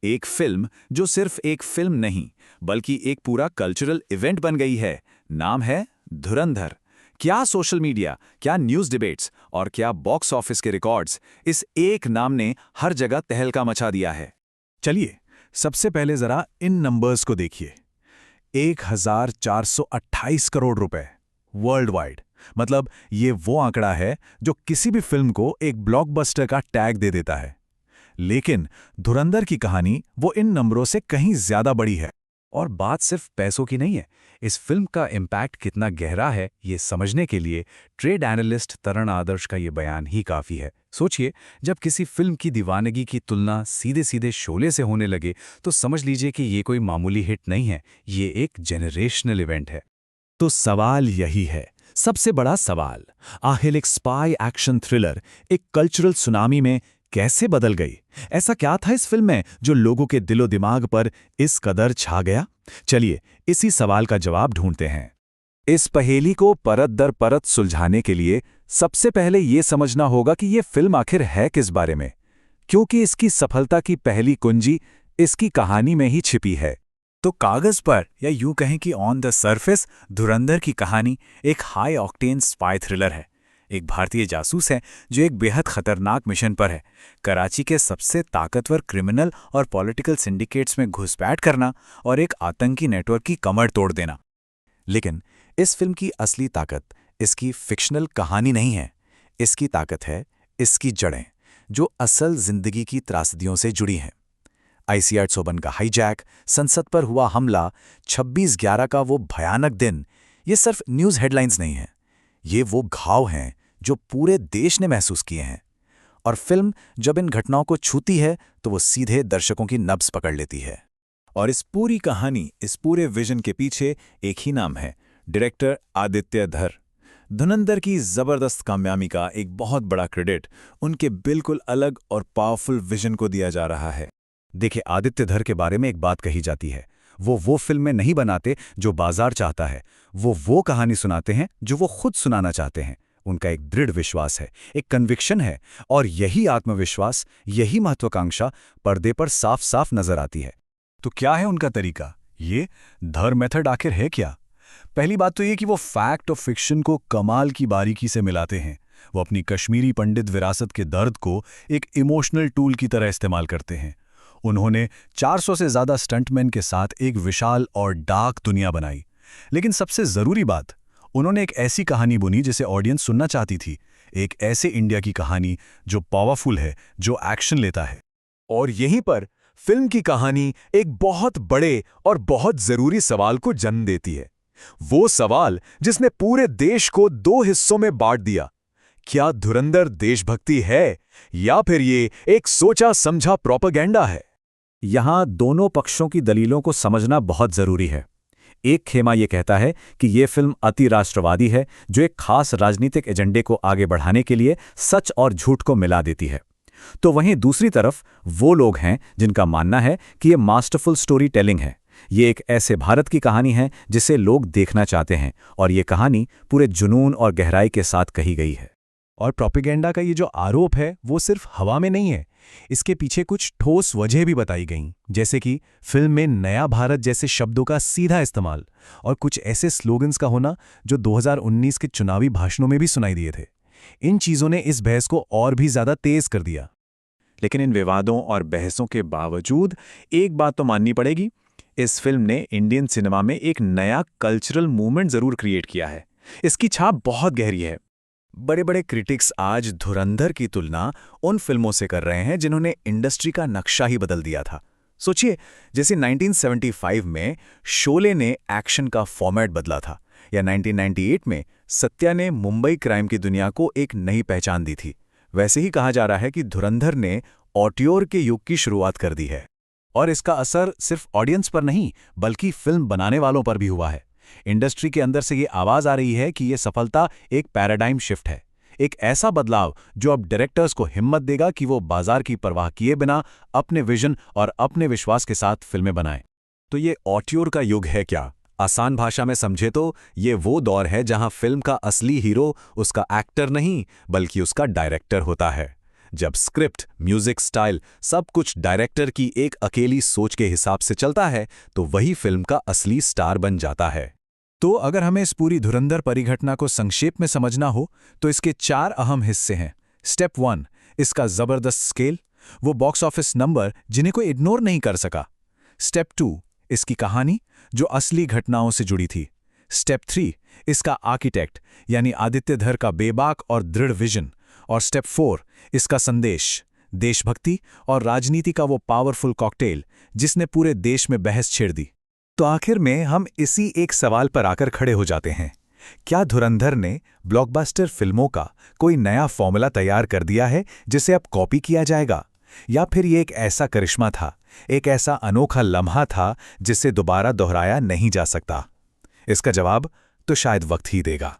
एक फिल्म जो सिर्फ एक फिल्म नहीं बल्कि एक पूरा कल्चरल इवेंट बन गई है। नाम है धुरंधर। क्या सोशल मीडिया, क्या न्यूज़ डिबेट्स और क्या बॉक्स ऑफिस के रिकॉर्ड्स, इस एक नाम ने हर जगह तहलका मचा दिया है। चलिए, सबसे पहले जरा इन नंबर्स को देखिए। 1428 करोड़ रुपए वर्ल्ड वाइड। मतलब ये वो आंकड़ा है जो किसी भी फिल्म को एक ब्लॉकबस्टर का टैग दे देता है। लेकिन धुरंधर की कहानी वो इन नंबरों से कहीं ज्यादा बड़ी है। और बात सिर्फ पैसों की नहीं है। इस फिल्म का इम्पैक्ट कितना गहरा है ये समझने के लिए ट्रेड एनालिस्ट तरण आदर्श का ये बयान ही काफी है। सोचिए, जब किसी फिल्म की दीवानगी की तुलना सीधे सीधे शोले से होने लगे तो समझ लीजिए कि ये कोई मामूली हिट नहीं है, ये एक जेनरेशनल इवेंट है। तो सवाल यही है, सबसे बड़ा सवाल, आखिर एक स्पाई एक्शन थ्रिलर एक कल्चरल सुनामी में कैसे बदल गई? ऐसा क्या था इस फिल्म में जो लोगों के दिलो दिमाग पर इस कदर छा गया? चलिए, इसी सवाल का जवाब ढूंढते हैं। इस पहेली को परत दर परत सुलझाने के लिए सबसे पहले ये समझना होगा कि ये फिल्म आखिर है किस बारे में, क्योंकि इसकी सफलता की पहली कुंजी इसकी कहानी में ही छिपी है। तो कागज पर, या यूं कहें कि ऑन द सरफेस, धुरंधर की कहानी एक हाई ऑक्टेन स्पाई थ्रिलर है। एक भारतीय जासूस है जो एक बेहद खतरनाक मिशन पर है, कराची के सबसे ताकतवर क्रिमिनल और पॉलिटिकल सिंडिकेट्स में घुसपैठ करना और एक आतंकी नेटवर्क की कमर तोड़ देना। लेकिन इस फिल्म की असली ताकत इसकी फिक्शनल कहानी नहीं है, इसकी ताकत है इसकी जड़ें, जो असल जिंदगी की त्रासदियों से जुड़ी हैं। ICR सोबन का हाईजैक, संसद पर हुआ हमला, 26/11 का वो भयानक दिन, ये सिर्फ न्यूज़ हेडलाइंस नहीं है, ये वो घाव हैं जो पूरे देश ने महसूस किए हैं। और फिल्म जब इन घटनाओं को छूती है तो वो सीधे दर्शकों की नब्ज पकड़ लेती है। और इस पूरी कहानी, इस पूरे विजन के पीछे एक ही नाम है, डायरेक्टर आदित्य धर। धुरंधर की जबरदस्त कामयाबी का एक बहुत बड़ा क्रेडिट उनके बिल्कुल अलग और पावरफुल विजन को दिया जा रहा है। देखिए, आदित्य धर के बारे में एक बात कही जाती है, वो फिल्में नहीं बनाते जो बाजार चाहता है, वो कहानी सुनाते हैं जो वो खुद सुनाना चाहते हैं। उनका एक दृढ़ विश्वास है, एक कन्विक्शन है, और यही आत्मविश्वास, यही महत्वाकांक्षा पर्दे पर साफ साफ नजर आती है। तो क्या है उनका तरीका? ये धर मेथड आखिर है क्या? पहली बात तो ये कि वो फैक्ट और फिक्शन को कमाल की बारीकी से मिलाते हैं। वो अपनी कश्मीरी पंडित विरासत के दर्द को एक इमोशनल टूल की तरह इस्तेमाल करते हैं। उन्होंने 400 से ज्यादा स्टंटमैन के साथ एक विशाल और डार्क दुनिया बनाई। लेकिन सबसे जरूरी बात, उन्होंने एक ऐसी कहानी बुनी जिसे ऑडियंस सुनना चाहती थी, एक ऐसे इंडिया की कहानी जो पावरफुल है, जो एक्शन लेता है। और यहीं पर फिल्म की कहानी एक बहुत बड़े और बहुत जरूरी सवाल को जन्म देती है। वो सवाल जिसने पूरे देश को दो हिस्सों में बांट दिया। क्या धुरंधर देशभक्ति है या फिर ये एक सोचा समझा प्रोपेगेंडा है? यहां दोनों पक्षों की दलीलों को समझना बहुत जरूरी है। एक खेमा यह कहता है कि यह फिल्म अति राष्ट्रवादी है, जो एक खास राजनीतिक एजेंडे को आगे बढ़ाने के लिए सच और झूठ को मिला देती है। तो वहीं दूसरी तरफ वो लोग हैं जिनका मानना है कि यह मास्टरफुल स्टोरी टेलिंग है, ये एक ऐसे भारत की कहानी है जिसे लोग देखना चाहते हैं, और ये कहानी पूरे जुनून और गहराई के साथ कही गई है। और प्रोपेगेंडा का ये जो आरोप है वो सिर्फ हवा में नहीं है, इसके पीछे कुछ ठोस वजह भी बताई गईं, जैसे कि फिल्म में नया भारत जैसे शब्दों का सीधा इस्तेमाल और कुछ ऐसे स्लोगन्स का होना जो 2019 के चुनावी भाषणों में भी सुनाई दिए थे। इन चीज़ों ने इस बहस को और भी ज़्यादा तेज कर दिया। लेकिन इन विवादों और बहसों के बावजूद एक बात तो माननी पड़ेगी, इस फिल्म ने इंडियन सिनेमा में एक नया कल्चरल मूवमेंट जरूर क्रिएट किया है। इसकी छाप बहुत गहरी है। बड़े बड़े क्रिटिक्स आज धुरंधर की तुलना उन फिल्मों से कर रहे हैं जिन्होंने इंडस्ट्री का नक्शा ही बदल दिया था। सोचिए, जैसे 1975 में शोले ने एक्शन का फॉर्मेट बदला था, या 1998 में सत्या ने मुंबई क्राइम की दुनिया को एक नई पहचान दी थी, वैसे ही कहा जा रहा है कि धुरंधर ने ऑट्योर के युग की शुरुआत कर दी है। और इसका असर सिर्फ ऑडियंस पर नहीं बल्कि फिल्म बनाने वालों पर भी हुआ है। इंडस्ट्री के अंदर से ये आवाज आ रही है कि ये सफलता एक पैराडाइम शिफ्ट है, एक ऐसा बदलाव जो अब डायरेक्टर्स को हिम्मत देगा कि वो बाजार की परवाह किए बिना अपने विजन और अपने विश्वास के साथ फिल्में बनाएं। तो ये ऑट्योर का युग है क्या? आसान भाषा में समझे तो ये वो दौर है जहां फिल्म का असली हीरो उसका एक्टर नहीं बल्कि उसका डायरेक्टर होता है। जब स्क्रिप्ट, म्यूजिक स्टाइल सब कुछ डायरेक्टर की एक अकेली सोच के हिसाब से चलता है तो वही फिल्म का असली स्टार बन जाता है। तो अगर हमें इस पूरी धुरंधर परिघटना को संक्षेप में समझना हो तो इसके 4 अहम हिस्से हैं। स्टेप 1, इसका जबरदस्त स्केल, वो बॉक्स ऑफिस नंबर जिन्हें कोई इग्नोर नहीं कर सका। स्टेप 2, इसकी कहानी जो असली घटनाओं से जुड़ी थी। स्टेप 3, इसका आर्किटेक्ट यानी आदित्य धर का बेबाक और दृढ़ विजन। और स्टेप 4, इसका संदेश, देशभक्ति और राजनीति का वो पावरफुल कॉकटेल जिसने पूरे देश में बहस छेड़ दी। तो आखिर में हम इसी एक सवाल पर आकर खड़े हो जाते हैं, क्या धुरंधर ने ब्लॉकबस्टर फिल्मों का कोई नया फॉर्मूला तैयार कर दिया है जिसे अब कॉपी किया जाएगा, या फिर ये एक ऐसा करिश्मा था, एक ऐसा अनोखा लम्हा था जिसे दोबारा दोहराया नहीं जा सकता? इसका जवाब तो शायद वक्त ही देगा।